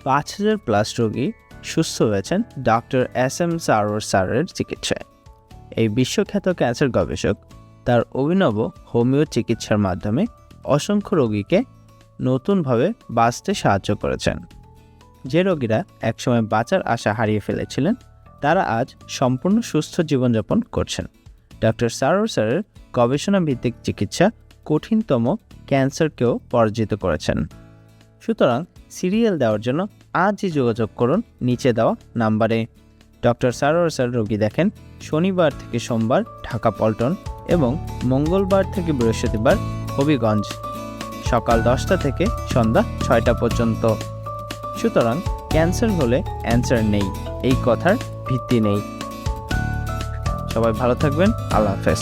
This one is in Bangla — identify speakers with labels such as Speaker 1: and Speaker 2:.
Speaker 1: 5,000+ রোগী সুস্থ হয়েছেন ডক্টর SM সারোয়ার স্যারের চিকিৎসায়। এই বিশ্বখ্যাত ক্যান্সার গবেষক তার অভিনব হোমিও চিকিৎসার মাধ্যমে অসংখ্য রোগীকে নতুনভাবে বাঁচতে সাহায্য করেছেন। যে রোগীরা একসময় বাঁচার আশা হারিয়ে ফেলেছিলেন তারা আজ সম্পূর্ণ সুস্থ জীবনযাপন করছেন। ডক্টর সারোয়ার স্যারের গবেষণাভিত্তিক চিকিৎসা কঠিনতম ক্যান্সারকেও পরাজিত করেছেন। সুতরাং সিরিয়াল দেওয়ার জন্য আজই যোগাযোগ করুন নিচে দেওয়া নাম্বারে। ডক্টর সারোয়ার স্যার রোগী দেখেন শনিবার থেকে সোমবার ঢাকা পল্টন এবং মঙ্গলবার থেকে বৃহস্পতিবার হবিগঞ্জ, সকাল 10টা থেকে সন্ধ্যা 6টা পর্যন্ত। সুতরাং ক্যান্সার হলে অ্যান্সার নেই, এই কথার ভিত্তি নেই। সবাই ভালো থাকবেন। আল্লাহ হাফেজ।